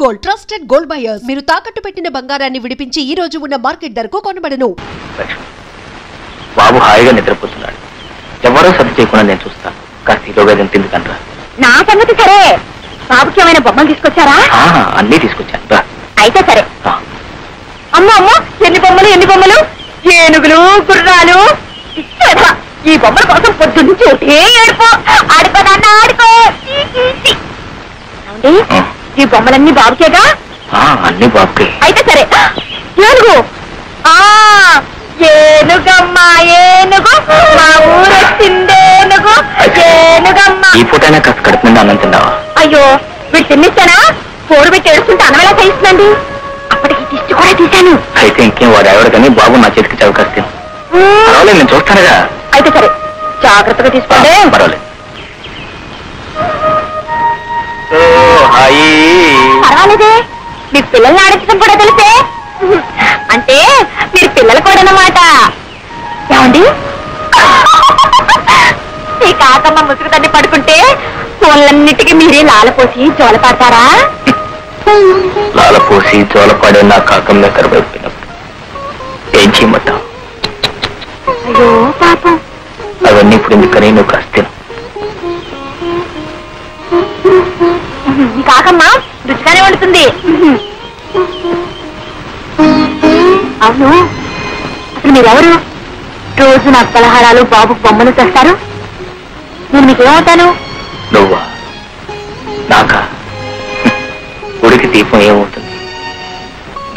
Gold trusted gold buyers. మీరు తాకట్టు పెట్టిన బంగారాన్ని విడిపించి ఈ రోజు ఉన్న మార్కెట్ ధరకు కొనబడను. బాబు హాయిగా నిద్రపోతున్నాడు. ఎవరో సర్ది చేయకుండా నేను చూస్తాను. కాస్త తింది కంట్రా. నా సంగతి సరే, బాబుకి ఏమైనా బొమ్మలు తీసుకొచ్చారా? అన్నీ తీసుకొచ్చాను. అయితే సరే. అమ్మ అమ్మ, ఎన్ని బొమ్మలు, ఏనుగులు, గుర్రాలు. ఈ బొమ్మల కోసం పొద్దున్న చోటే ఏడుపో. ఆడుకో నాన్న, ఆడుకో. ఈ బొమ్మలన్నీ బాబుకేగా? అన్ని బాబుకే. అయితే సరే. ఏనుగు, ఏనుగమ్మ, ఏనుగు, మా ఊరొచ్చిందేనుగు, ఏనుగమ్మ. ఈ పూటైనా కాస్త కడుపు నిండా అన్నం తిన్నావా? అయ్యో, వీడు తిన్నిస్తానా? పోరు పెట్టి ఏడుస్తుంటే అన్నం ఎలా చేయిస్తుందండి? అప్పటికి దిష్టి కూడా తీశాను. అయితే ఇంకేం వాడు ఎవరు కానీ బాబు నా చేతికి చవకాస్తాను. పర్వాలేదు, నేను చూస్తానుగా. అయితే సరే, జాగ్రత్తగా తీసుకోండి. పర్వాలేదు. పర్వాలేదే, మీకు పిల్లల్ని ఆడించడం కూడా తెలిసే. అంటే మీరు పిల్లలు కూడా అన్నమాట. ఏమండి, ఈ కాకమ్మ ముసుగు తన్ని పడుకుంటే ఫోన్లన్నిటికీ మీరే లాలపోసి జోలపాడతారా? లాలపోసి జోలపాడే నా కాకమ్మ కరువైపోయినప్పుడు ఏం చేయమంటావు? అయ్యో పాపం. అవన్నీ ఇప్పుడు ఎందుకని నువ్వు కాస్త ఈ కాకమ్మ రుచిగానే వండుతుంది. అవును, అసలు మీరెవరు? రోజు నాకు పలహారాలు, బాబుకు బొమ్మలు చేస్తారు. నేను మీకేమవుతాను? నువ్వా? నాకా? ఉడికి దీపం ఏమవుతుంది?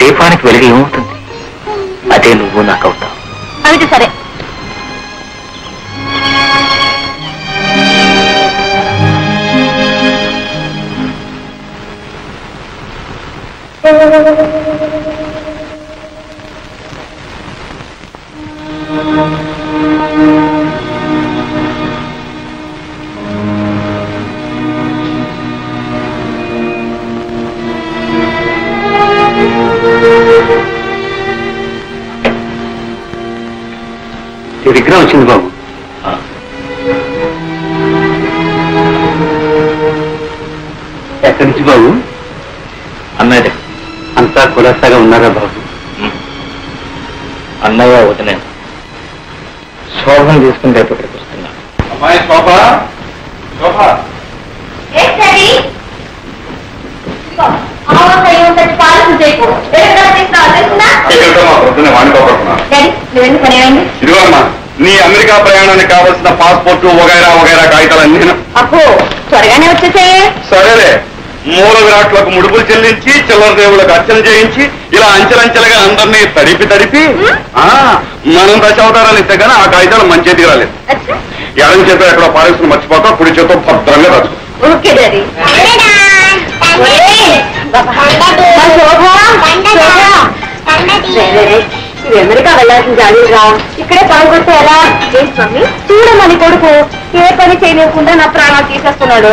దీపానికి వెలుగు ఏమవుతుంది? అదే నువ్వు నాకవుతావు. అయితే సరే. విగ్రహం వచ్చింది బాబు. ఎక్కడి నుంచి బాబు? అన్నయ్య. అంతా కులాసాగా ఉన్నారా బాబు? అన్నయ్య వదిన శోభను తీసుకుని రేపు ఇక్కడికి వస్తున్నా. అమ్మాయి శోభ, శోభ. ఇదిగోమ్మా, నీ అమెరికా ప్రయాణానికి కావలసిన పాస్పోర్ట్ వగైరా వగైరా కాగితాలన్నీ. అబ్బో, త్వరగానే వచ్చేసాయే. సరేలే, మూల విరాట్లకు ముడుపులు చెల్లించి చిల్లర దేవులకు అర్చన చేయించి ఇలా అంచెలంచెలుగా అందరినీ తడిపి మనం దశావతారాలు ఇస్తే కానీ ఆ కాగితాలు మంచి చేతికి రాలేదు. ఎడం చేత ఎక్కడ పారేసుకుని మర్చిపోతా, కుడి చేత భద్రంగా రాదు. Okay daddy. అమెరికా వెళ్ళాల్సిన జాలీరా, ఇక్కడే పనికొస్తే ఎలా? మమ్మీ చూడమని కొడుకు ఏ పని చేయలేకుండా నా ప్రాణాలు తీసేస్తున్నాడు.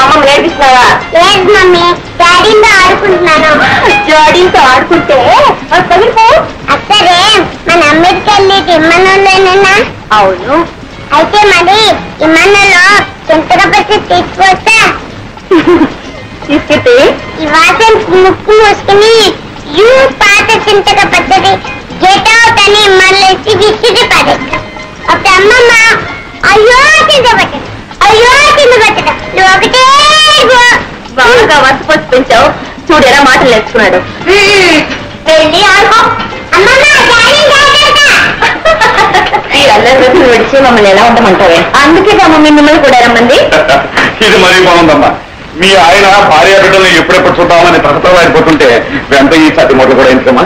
అమ్మ నేర్పిస్తున్నావా? లేదు మమ్మీ, డాడీతో ఆడుకుంటున్నాను. డాడీతో ఆడుకుంటే పగిలిపో. అసలే మన అమెరికా వెళ్ళేది ఇమ్మనోళ్ళేనా? అవును. అయితే మరి ఇమ్మన్నలో చింతకపచ్చి తీసుకొస్తా. తీసుకెళ్తే ఈ వాసన ముక్కు మూసుకుని యూ పాత చింతక పద్ధతి గెట్ అవుట్ అని మళ్ళీ విసిరి పడేస్తా. అప్పుడు అమ్మమ్మ అయ్యో చింతపట్ట, అయ్యో చింతపట్ట, నువ్వు ఒకటే బాగా వసపోసి పెంచావు. చూడు ఎలా మాటలు నేర్చుకున్నాడు. వెళ్ళి ఆడుకో. అందరి రోజులు విడిచి మమ్మల్ని ఎలా ఉండమంటావే? అందుకే మమ్మీ మిమ్మల్ని కూడా రమ్మంది. ఇది మరీ బాగుందమ్మా. మీ ఆయన భార్య బిడ్డలు ఎప్పుడెప్పుడు చూద్దామని తహతలాడిపోతుంటే వెంట ఈ సతి మొదలు కూడా ఎందుకమ్మా?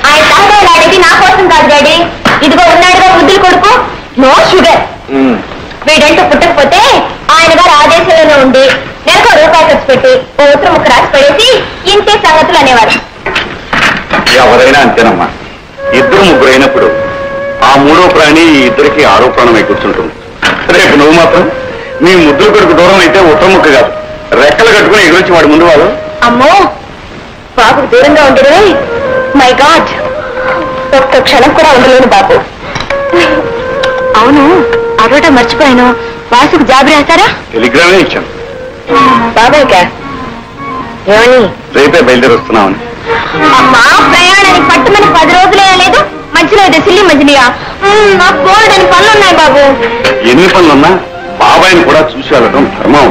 ఆయన తహతలు అడిగి నా కోసం కాదు డాడీ. ఇదిగో ఉన్నాడుగా బుద్ధులు కొడుకు, నో షుగర్. వీడంటూ పుట్టకపోతే ఆయన గారు ఆదేశంలోనే ఉండి నెలకు రూపాయి ఖర్చు పెట్టి ఓ ఉత్తరం ముక్క రాసి పడేసి ఇంతే సంగతులు అనేవారు. ఎవరైనా అంతేనమ్మా. ఇద్దరు ముగ్గురు అయినప్పుడు ఆ మూడో ప్రాణి ఈ ఇద్దరికి ఆరో ప్రాణమై కూర్చుంటుంది. రేపు నువ్వు మాత్రం నీ ముద్దులు కొడుకు దూరం అయితే ఉత్తరం ముక్క కాదు, రెక్కలు కట్టుకుని ఎగురొచ్చి వాడి ముందు వాళ్ళు. అమ్మో, బాబుకు దూరంగా ఉండడే. మై గాడ్, ఒక్క క్షణం కూడా ఉండలేను బాబు. అవును, అడవటం మర్చిపోయాను. వాసుకు జాబ్ రాశారా? టెలిగ్రామే ఇచ్చాను. బాబాయ్కా? ఏమని? రేపే బయలుదేరి వస్తున్నామని. అమ్మా ప్రయాణానికి పట్టుమని 10 రోజులే లేదు, మధ్యలో ఇదే సిల్లి మధ్యనియా. నాకు బోల్డ్ అని పనులు ఉన్నాయి బాబు. ఎన్ని పనులున్నా బాబాయిని కూడా చూసి వెళ్ళడం ధర్మం.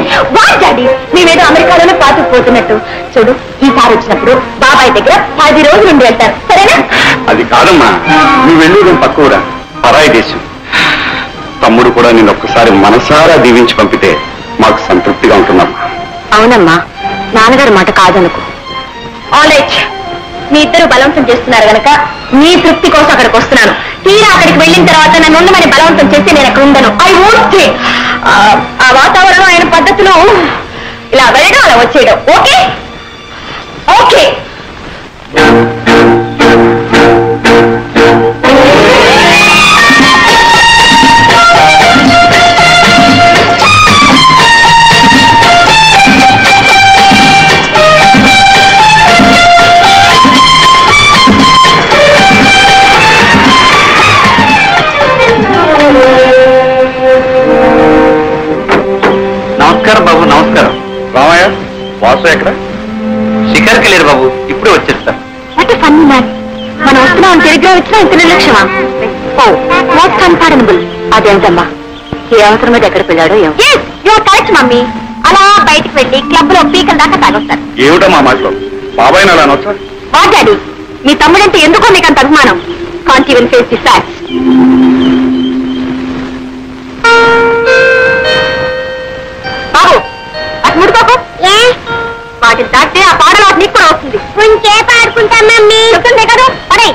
డాడీ మేమేదో అమెరికాలోనే పాతుకుపోతున్నట్టు. చూడు, ఈసారి వచ్చినప్పుడు బాబాయ్ దగ్గర 10 రోజులు ఉండి వెళ్తారు, సరేనా? అది కాదమ్మా, నువ్వు వెళ్ళేదేం పక్కూరా, పరాయి దేశం. తమ్ముడు కూడా నేను ఒక్కసారి మనసారా దీవించి పంపితే మాకు సంతృప్తిగా ఉంటున్నామ్మా. అవునమ్మా, నాన్నగారి మాట కాదనుకో. ఆల్రైట్, మీ ఇద్దరు బలవంతం చేస్తున్నారు గనక మీ తృప్తి కోసం అక్కడికి వస్తున్నాను. తీరా అక్కడికి వెళ్ళిన తర్వాత నన్ను ఉండమని బలవంతం చేస్తే నేను అక్కడ ఉండను. I won't. ఆ వాతావరణం, ఆయన పద్ధతులు, ఇలా వెళ్ళడం అలా వచ్చేయడం. Okay okay. నమస్కారం బాబు. నమస్కారం. రామయ్య, వాసు ఎక్కడ? షికార్కి లేరు బాబు, ఇప్పుడే వచ్చేస్తారు. What funny man. మనం వస్తున్నాం టెలిగ్రామ్ ఇచ్చినా ఇంత నిర్లక్ష్యమా? ఓ వాట్ కన్ఫార్డబుల్. అదేంటమ్మా, ఏ అవసరం మీద ఎక్కడికి వెళ్ళాడో ఏమో. Your correct mummy. అలా బయటికి వెళ్ళి క్లబ్ లో పీకల దాకా తాగొస్తారు. ఏమిటో మా మాటలో బాబాయిని అలా అనొచ్చా? వా డాడీ, మీ తమ్ముడంటే ఎందుకో మీకు అంత అభిమానం. Can't even face the facts. బాబు అది ముడుకోకు. వాటిని దాటితే ఆ పాడలో నీకు కూడా వస్తుంది. కొంచెం ఆడుకుంటాం మమ్మీ. చెప్తుందే కదా, పడే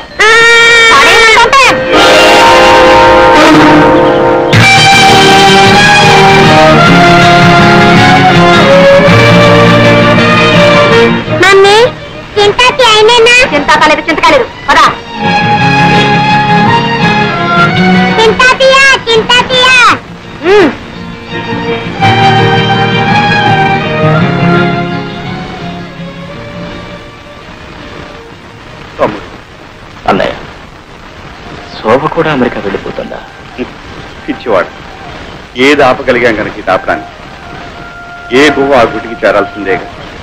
మమ్మీ. చింతాకి అయినా చింత కాలేదు, చింత కాలేదు. పదా చింతాతియా, చింతాతియా. అన్నయ్య, శోభ కూడా అమెరికా వెళ్ళిపోతుందా? పిచ్చివాడు. ఏది ఆపగలిగాం కనుక ఇది ఆపడానికి. ఏ గువ్వ ఆ గుటికి చేరాల్సిందే.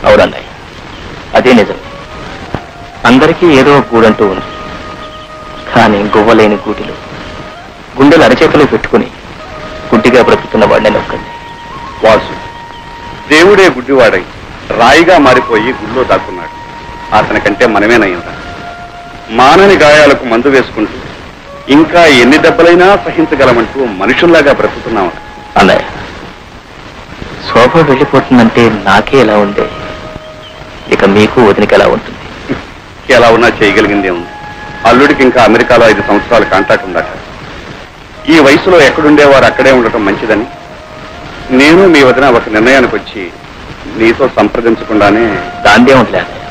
అవునన్నయ్య, అదే నిజం. అందరికీ ఏదో గూడంటూ ఉంది. కానీ గువ్వలేని గూటిలో గుండెలు అరచేతలో పెట్టుకుని గుడ్డిగా బ్రతుకుతున్న వాడిని ఒక్కడిని. వాసు దేవుడే గుడ్డివాడై రాయిగా మారిపోయి గుళ్ళో దాక్కున్నాడు. అతనికంటే మనమేనయ్యిందా? మానని గాయాలకు మందు వేసుకుంటూ ఇంకా ఎన్ని దెబ్బలైనా సహించగలమంటూ మనుషుల్లాగా బ్రతుకుతున్నాం. అన్నయ్య, శోభ వెళ్ళిపోతుందంటే నాకే ఎలా ఉందే, ఇక మీకు వదినకి ఎలా ఉంటుంది? ఎలా ఉన్నా చేయగలిగిందే ఉంది. అల్లుడికి ఇంకా అమెరికాలో 5 సంవత్సరాల కాంట్రాక్ట్ ఉందట. ఈ వయసులో ఎక్కడుండేవారు అక్కడే ఉండటం మంచిదని నేను మీ వదిన ఒక నిర్ణయానికి వచ్చి నీతో సంప్రదించకుండానే. దాందే ఉండలే అన్నయ్య,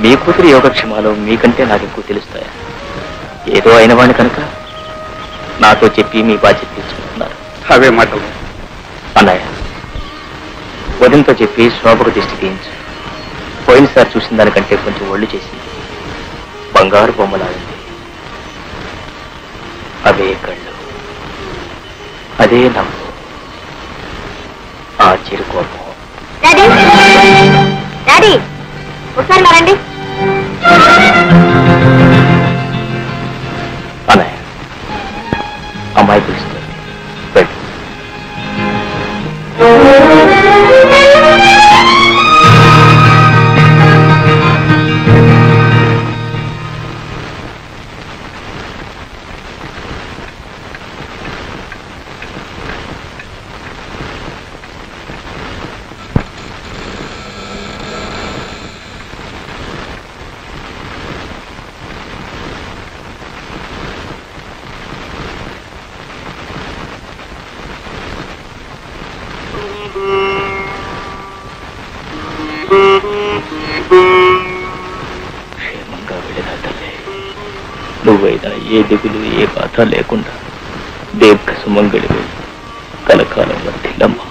మీ కూతురు యోగక్షేమాలు మీకంటే నాకు ఎక్కువ తెలుస్తాయా? ఏదో అయిన వాడిని కనుక నాతో చెప్పి మీ బాధ్యత తీసుకుంటున్నారు. అవే మాటలు. అన్నయ్య, వదినతో చెప్పి శోభకు దిష్టి తీయించు. పోయినసారి చూసిన దానికంటే కొంచెం ఒళ్ళు చేసింది. బంగారు బొమ్మలాడింది. అవే కళ్ళు, అదే నవ్వు, ఆ చిరుకోపం. డాడీ, డాడీ ఒకసారి రండి. అన్నయ్య, అమ్మాయి పిలుస్తుంది. వెళ్ళు. క్షేమంగా వెళ్ళిన తల్లి, నువ్వైనా ఏ దిగులు ఏ బాధ లేకుండా దీర్ఘ సుమంగళివి కలకాలం వర్తిల్లమ్మా.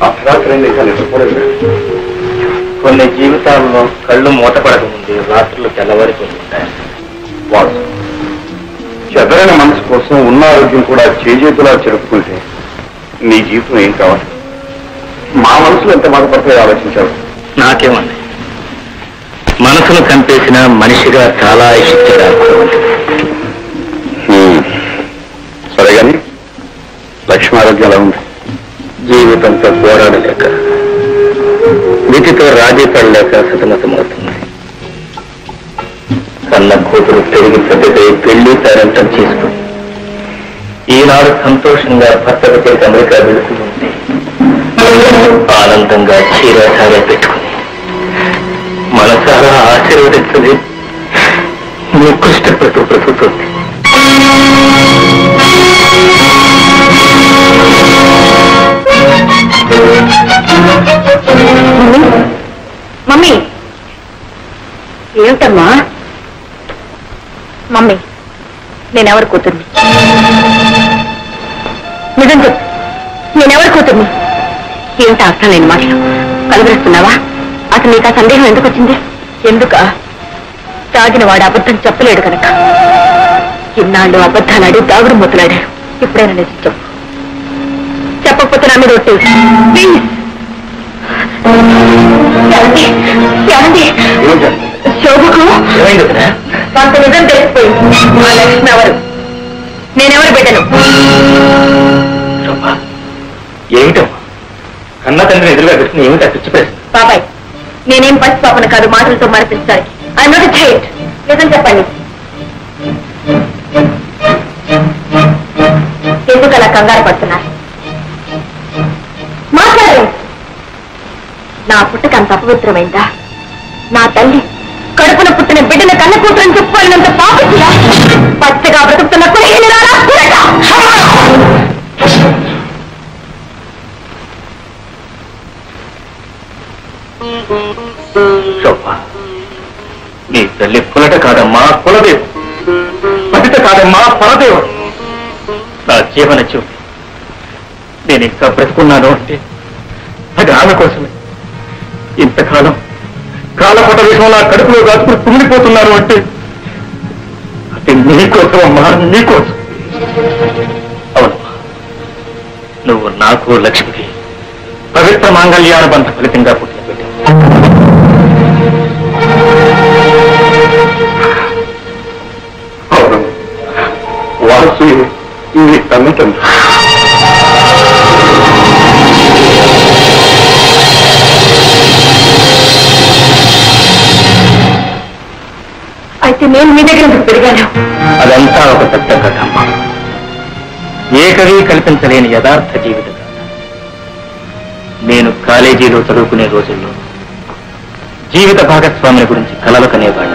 అర్ధరాత్రి నిద్రపోలేదు. కొన్ని జీవితాల్లో కళ్ళు మూతపడక ముందే రాత్రులు తెల్లవారిపోతుంటాయి. వాసు, చెదరైన మనసు కోసం ఉన్న ఆరోగ్యం కూడా చేజేతులా చెరుపుకుంటే నీ జీవితం ఏం కావాలి? మా మనసులో ఎంత బాధపడతాయో ఆలోచించావు. నాకేమండి, మనసును కంపేసిన మనిషిగా చాలా ఇష్టం. సరే గాని లక్ష్మి ఆరోగ్యం ఎలా ఉంది? జీవితంతో పోరాడలేక, వీటితో రాజీ పడలేక సతమతమవుతుంది. కన్న కూతురు పెరిగి పెద్దదై పెళ్లి పేరంటం చేసుకుని ఈనాడు సంతోషంగా భర్తకు చేసి అమెరికా వెళుతుంటే ఆనందంగా చీరసాగా పెట్టుకుని మనసారా ఆశీర్వదించని నికృష్టపడుతూ బ్రతుకుతుంది. మమ్మీ, ఏమిటమ్మా? మమ్మీ, నేనెవరు కూతుర్ని? నిజం చెప్పు, నేనెవరు కూతుర్ని? ఏమిటి అర్థం లేని మాటలు కలవరిస్తున్నావా? అసలు నీకు ఆ సందేహం ఎందుకు వచ్చింది? ఎందుక? తాగిన వాడు అబద్ధం చెప్పలేడు కనుక. ఇన్నాళ్ళు అబద్ధాలాడి దాగుడు మొదలాడారు. ఇప్పుడైనా నిజం చెప్పు. చెప్పకపోతే నా మీద ఒట్టు. ప్లీజ్. శోభకు కొంత నిజం తెలిసిపోయింది. మా లక్ష్మి ఎవరు? నేనెవరు బిడ్డను? ఏమిటమ్మా, కన్న తండ్రిని ఎదురుగా పెట్టుకుని ఏమిటా పిచ్చి ప్రశ్న? బాబాయ్, నేనేం పసి పాపను కాదు మాటలతో మరపించడానికి. I not a child. నిజం చెప్పండి. ఎందుకు అలా కంగారు పడుతున్నారు? మాట్లాడండి. నా పుట్టుక అంత అపవిత్రమైందా? నా తల్లి కడుపున పుట్టిన బిడ్డల కన్న కూతురని చెప్పుకోలేనంత పాపించినా పచ్చగా బ్రతుకుతున్న శోభ, నీ తల్లి కులట కాదమ్మా కులదేవు, పతిత కాదమ్మా పరదేవుడు. నా జీవన జ్యోతి. నేను ఇంకా బ్రతుకున్నాను అంటే అది ఆమె కోసమే. ఇంతకాలం కాలపట విషయంలో కడుపులో దాచుకుని కుమిలిపోతున్నాను అంటే అది నీకోసం అమ్మా, నీకోసం. అవునమ్మా, నువ్వు నాకు లక్ష్మికి పవిత్ర మాంగళ్యానుబంధ ఫలితంగా పుట్టిన బిడ్డ. అవును, వాసు నీ కన్న తండ్రి. అయితే నేను మీ దగ్గర ఎందుకు పెరిగాను? అదంతా ఒక పెద్ద కథ అమ్మా. ఏ కవి కల్పించలేని యథార్థ జీవిత కథ. నేను కాలేజీలో చదువుకునే రోజుల్లో జీవిత భాగస్వామిని గురించి కలలు కనేవాడిని.